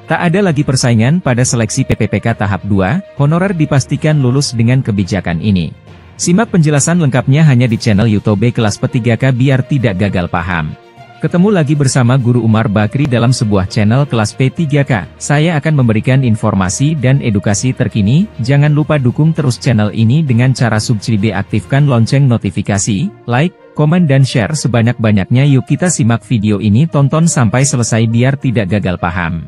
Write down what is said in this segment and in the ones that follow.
Tak ada lagi persaingan pada seleksi PPPK tahap 2, honorer dipastikan lulus dengan kebijakan ini. Simak penjelasan lengkapnya hanya di channel YouTube Kelas P3K biar tidak gagal paham. Ketemu lagi bersama Guru Umar Bakri dalam sebuah channel Kelas P3K. Saya akan memberikan informasi dan edukasi terkini. Jangan lupa dukung terus channel ini dengan cara subscribe, aktifkan lonceng notifikasi, like, komen dan share sebanyak-banyaknya. Yuk kita simak video ini, tonton sampai selesai biar tidak gagal paham.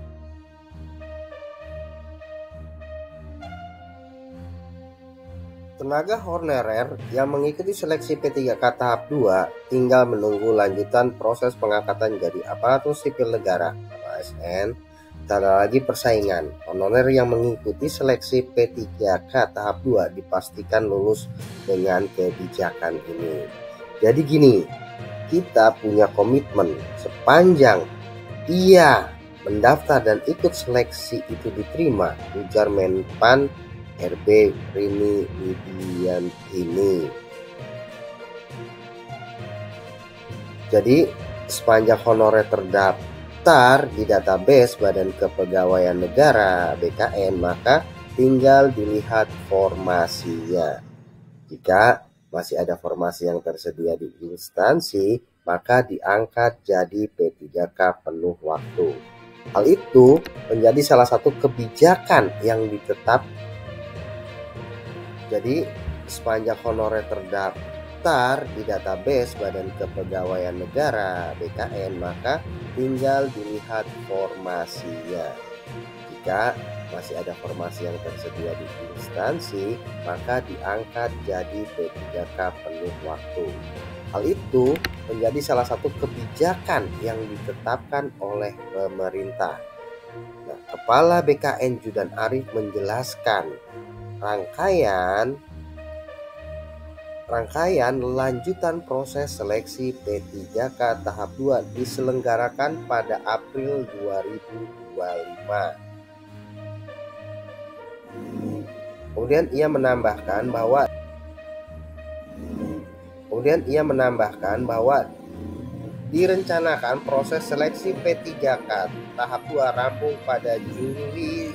Tenaga honorer yang mengikuti seleksi P3K tahap 2 tinggal menunggu lanjutan proses pengangkatan jadi aparatur sipil negara (ASN). Tak ada lagi persaingan. Honorer yang mengikuti seleksi P3K tahap 2 dipastikan lulus dengan kebijakan ini. Jadi gini, kita punya komitmen sepanjang ia mendaftar dan ikut seleksi itu diterima, ujar Menpan RB Rini Widiantini. Jadi sepanjang honorer terdaftar di database Badan Kepegawaian Negara (BKN), maka tinggal dilihat formasinya. Jika masih ada formasi yang tersedia di instansi, maka diangkat jadi P3K penuh waktu. Hal itu menjadi salah satu kebijakan yang ditetapkan. Jadi sepanjang honorer terdaftar di database Badan Kepegawaian Negara (BKN), maka tinggal dilihat formasinya. Jika masih ada formasi yang tersedia di instansi, maka diangkat jadi P3K penuh waktu. Hal itu menjadi salah satu kebijakan yang ditetapkan oleh pemerintah. Nah, Kepala BKN Judan Arif menjelaskan rangkaian lanjutan proses seleksi P3K tahap 2 diselenggarakan pada April 2025. Kemudian ia menambahkan bahwa direncanakan proses seleksi P3K tahap 2 rampung pada 31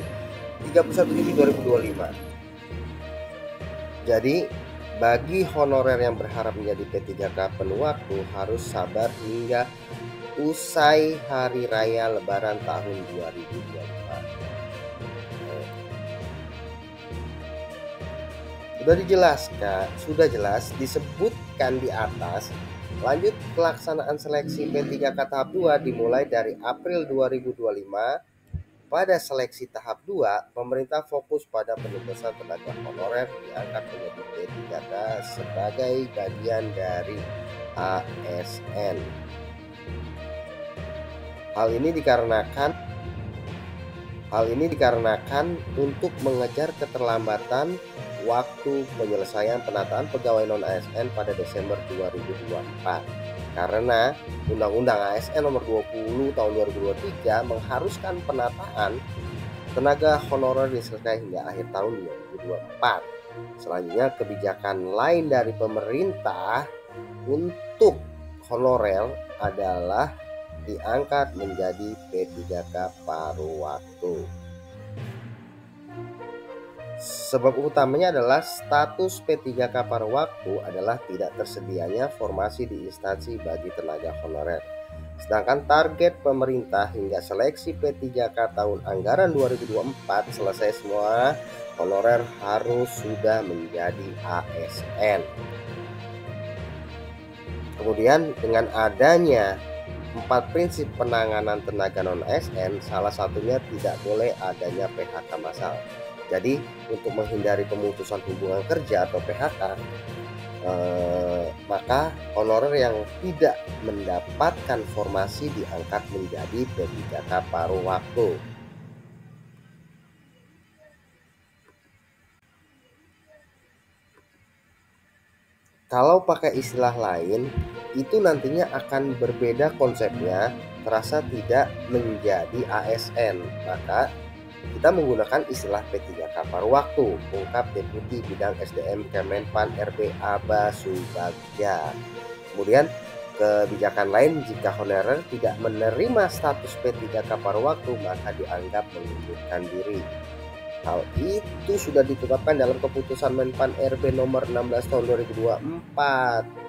Juli 2025. Jadi bagi honorer yang berharap menjadi P3K penuh waktu harus sabar hingga usai Hari Raya Lebaran tahun 2025. Sudah jelas disebutkan di atas. Lanjut pelaksanaan seleksi P3K tahap 2 dimulai dari April 2025. Pada seleksi tahap 2, pemerintah fokus pada penugasan tenaga honorer diangkat menjadi P3K sebagai bagian dari ASN. Hal ini dikarenakan untuk mengejar keterlambatan waktu penyelesaian penataan pegawai non-ASN pada Desember 2024. Karena Undang-Undang ASN Nomor 20 Tahun 2023 mengharuskan penataan tenaga honorer diselesaikan hingga akhir tahun 2024. Selanjutnya, kebijakan lain dari pemerintah untuk honorer adalah diangkat menjadi P3K paruh waktu. Sebab utamanya adalah status P3K paruh waktu adalah tidak tersedianya formasi di instansi bagi tenaga honorer. Sedangkan target pemerintah hingga seleksi P3K tahun anggaran 2024 selesai semua, honorer harus sudah menjadi ASN. Kemudian dengan adanya 4 prinsip penanganan tenaga non-ASN, salah satunya tidak boleh adanya PHK massal. Jadi untuk menghindari pemutusan hubungan kerja atau PHK, maka honorer yang tidak mendapatkan formasi diangkat menjadi P3K paruh waktu. Kalau pakai istilah lain, itu nantinya akan berbeda konsepnya, terasa tidak menjadi ASN. Maka kita menggunakan istilah P3K paruh waktu, ungkap Deputi Bidang SDM Kemenpan RB Aba Subagja. Kemudian kebijakan lain, jika honorer tidak menerima status P3K paruh waktu maka dianggap mengundurkan diri. Hal itu sudah ditetapkan dalam keputusan Menpan RB nomor 16 tahun 2024.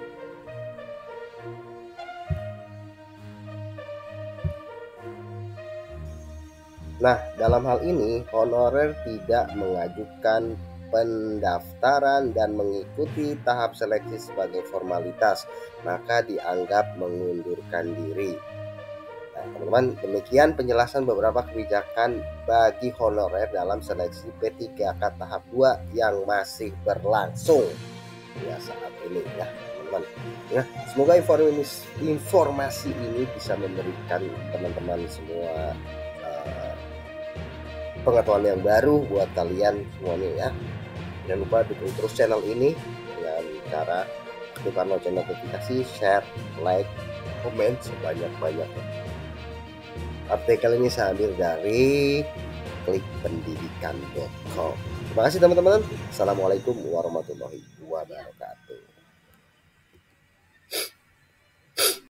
Nah, dalam hal ini honorer tidak mengajukan pendaftaran dan mengikuti tahap seleksi sebagai formalitas, maka dianggap mengundurkan diri. Nah, teman-teman, demikian penjelasan beberapa kebijakan bagi honorer dalam seleksi P3K tahap 2 yang masih berlangsung ya saat ini ya, teman-teman. Ya, semoga informasi ini bisa memberikan teman-teman semua pengetahuan yang baru buat kalian semuanya ya. Jangan lupa dukung terus channel ini dengan cara aktifkan lonceng notifikasi, share, like, komen sebanyak-banyaknya. Artikel ini saya ambil dari klikpendidikan.com. Terima kasih teman-teman. Assalamualaikum warahmatullahi wabarakatuh.